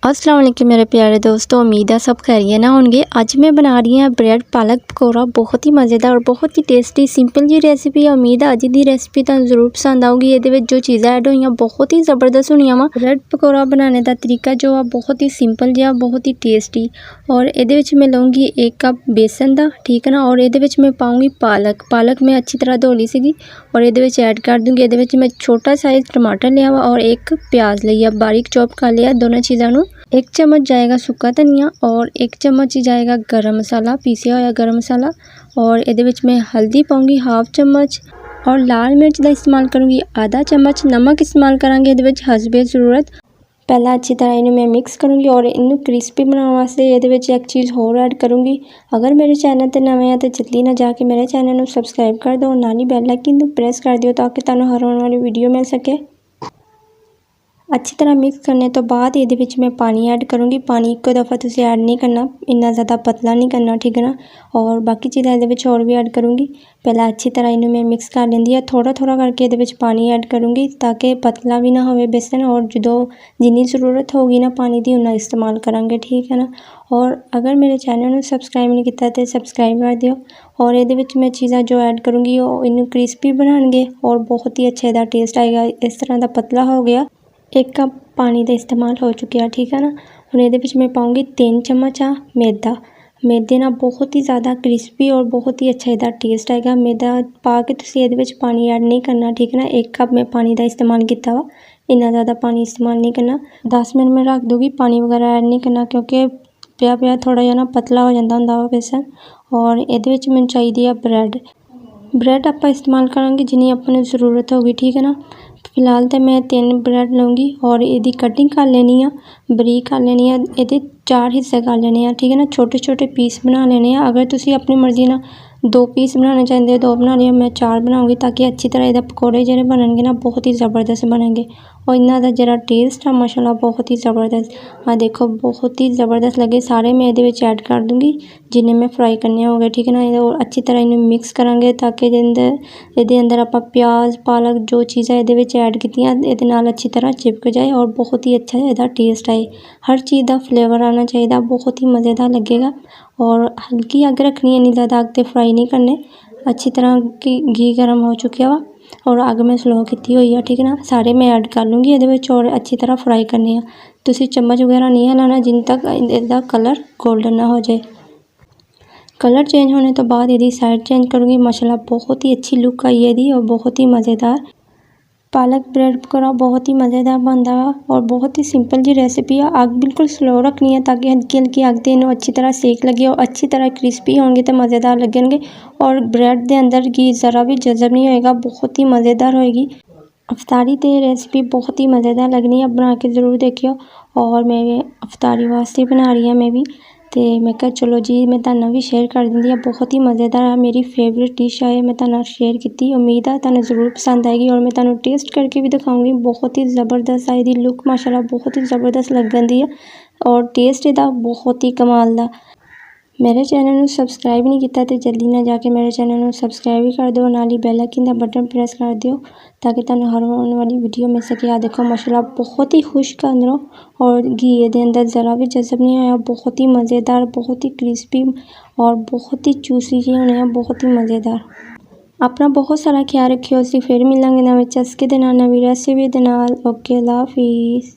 अस्सलाम वालेकुम मेरे प्यारे दोस्तों, उम्मीद है सब खैरियत ना होंगे। आज मैं बना रही हूँ ब्रेड पालक पकौड़ा, बहुत ही मज़ेदार और बहुत ही टेस्टी सिंपल जी रेसिपी है। उम्मीद है अज की रेसिपी तुहानू जरूर पसंद आऊगी। ये जो चीज़ां ऐड हुई बहुत ही ज़बरदस्त हुई वा। ब्रेड पकौड़ा बनाने का तरीका जो है बहुत ही सिंपल जहा, बहुत ही टेस्टी। और ये मैं लूँगी 1 कप बेसन का, ठीक है ना। और ये मैं पाऊँगी पालक मैं अच्छी तरह धो ली सी और ये ऐड कर दूँगी। ये मैं छोटा साइज टमाटर लिया वा और 1 प्याज लिया, बारीक चॉप कर लिया। दोनों चीज़ों 1 चम्मच जाएगा सुक्का धनिया और 1 चम्मच ही जाएगा गरम मसाला, पीसिया हुआ गरम मसाला। और ये मैं हल्दी पाऊँगी 1/2 चम्मच और लाल मिर्च का इस्तेमाल करूँगी आधा चम्मच। नमक इस्तेमाल करांगे ये हसबे ज़रूरत। पहला अच्छी तरह इन्हें मैं मिक्स करूँगी और इन्हें क्रिस्पी बनाने वास्ते ये एक चीज़ होर ऐड करूँगी। अगर मेरे चैनल पर नवे हैं तो जल्दी ना जाके मेरे चैनल को सबसक्राइब कर दो और नाल ही बैल आइकन को प्रेस कर दियो ताकि तुहानू हर आने वाली वीडियो मिल सके। अच्छी तरह मिक्स करने तो बाद ये मैं पानी ऐड करूँगी। पानी एक दफ़ा तुम ऐड नहीं करना, इन्ना ज़्यादा पतला नहीं करना, ठीक है ना। और बाकी चीज़ें ये और भी ऐड करूँगी। पहले अच्छी तरह इन्हें मैं मिक्स कर लेंदी है, थोड़ा थोड़ा करके ये पानी ऐड करूँगी ताकि पतला भी ना हो बेसन। और जो जिन्नी ज़रूरत होगी ना पानी की उन्ना इस्तेमाल करांगे, ठीक है ना। और अगर मेरे चैनल को सबसक्राइब नहीं किया तो सबसक्राइब कर दियो। और ये मैं चीज़ा जो ऐड करूँगी वो इन्हें क्रिस्पी बनाएंगे और बहुत ही अच्छा टेस्ट आएगा। इस तरह का पतला हो गया। 1 कप पानी का इस्तेमाल हो चुका, ठीक है ना। हुण ये मैं पाऊँगी 3 चम्मच मैदे ना बहुत ही ज़्यादा क्रिस्पी और बहुत ही अच्छा इसका टेस्ट आएगा। मैदा पा के तुसीं ये पानी ऐड नहीं करना, ठीक है ना। 1 कप मैं पानी का इस्तेमाल किया वा, इन्ना ज़्यादा पानी इस्तेमाल नहीं करना। 10 मिनट में रख दूँगी, पानी वगैरह ऐड नहीं करना क्योंकि पिया थोड़ा जिहा ना पतला हो जाता हुंदा वा बेसन। और ये मैनूं चाहिए ब्रेड आप इस्तेमाल करांगे जिन्नी अपनी ज़रूरत होगी, ठीक है ना। फिलहाल तो मैं 3 ब्रेड लूँगी और इसकी कटिंग कर लेनी है, बरीक कर लेनी है। ये 4 हिस्से कर लेने हैं, ठीक है ना। छोटे छोटे पीस बना लेने हैं। अगर तुसीं अपनी मर्जी ना 2 पीस बनाना चाहते हो 2 बना लिया, मैं 4 बनाऊँगी ताकि अच्छी तरह ये पकौड़े जो बनेंगे ना बहुत ही ज़बरदस्त बनेंगे। और इन्ना दा जरा टेस्ट है माशाल्लाह बहुत ही ज़बरदस्त। हाँ देखो बहुत ही ज़बरदस्त लगे। सारे मैं ये ऐड कर दूँगी जिन्हें मैं फ्राई करने हो गए, ठीक है ना। और अच्छी तरह इन्हें मिक्स करांगे ताकि ये अंदर आप प्याज पालक जो चीज़ें ये ऐड कीतियां ये नाल अच्छी तरह चिपक जाए और बहुत ही अच्छा इसका टेस्ट आए। हर चीज़ का फ्लेवर आना चाहिए, बहुत ही मज़ेदार लगेगा। और हल्की अग रखनी है, इन्नी ज़्यादा अग ते फ्राई नहीं करने। अच्छी तरह घी गर्म हो चुका वा और अग मैं स्लो की हुई है, ठीक है ना। सारे मैं ऐड कर लूँगी ये और अच्छी तरह फ्राई करने हैं। तुसीं चम्मच वगैरह नहीं हिलाना जिन तक इसका कलर गोल्डन ना हो जाए। कलर चेंज होने तो बाद यदि साइड चेंज करूँगी माशाल्लाह बहुत ही अच्छी लुक आई है दी और बहुत ही मज़ेदार पालक ब्रेड पकौड़ा बहुत ही मज़ेदार बनता है। और बहुत ही सिंपल जी रेसिपी है। आग बिल्कुल स्लो रखनी है ताकि हल्की हल्की आग ते इन्हूं अच्छी तरह सेक लगे और अच्छी तरह क्रिस्पी होंगे तो मज़ेदार लगेंगे। और ब्रेड के अंदर घी ज़रा भी जज़ब नहीं होएगा, बहुत ही मज़ेदार होएगी। अफ्तारी ते रेसिपी बहुत ही मज़ेदार लगनी है, बना के ज़रूर देखियो। और मैं अफ्तारी वास्ते बना रही हूँ मैं भी, तो मैं कहा चलो जी मैं तुहानू भी शेयर कर दिंदी है। बहुत ही मज़ेदार है, मेरी फेवरेट डिश है, मैं तुहानू शेयर की। उम्मीद है तुहानू ज़रूर पसंद आएगी और मैं तुहानू टेस्ट करके भी दिखाऊंगी। बहुत ही ज़बरदस्त है, इसकी लुक माशाल्लाह बहुत ही ज़बरदस्त लगन दी है और टेस्ट इसका बहुत ही कमाल दा। मेरे चैनल को सबसक्राइब नहीं किया तो जल्दी ना जाके मेरे चैनल को सबसक्राइब भी कर दो, नाल ही बेल आइकन का बटन प्रेस कर दियो ताकि तुहानू हर आने वाली वीडियो मिल सके। आ देखो माशाल्लाह बहुत ही खुश्क अंदरों और घी ये अंदर ज़रा भी जज़ब नहीं आया। बहुत ही मज़ेदार, बहुत ही क्रिस्पी और बहुत ही जूसी जी होने हैं, बहुत ही मज़ेदार। अपना बहुत सारा ख्याल रखियो। फिर मिलेंगे नवे चस्के दे नाल, नवी रेसिपी दे नाल। ओके अल्लाह हाफिज़।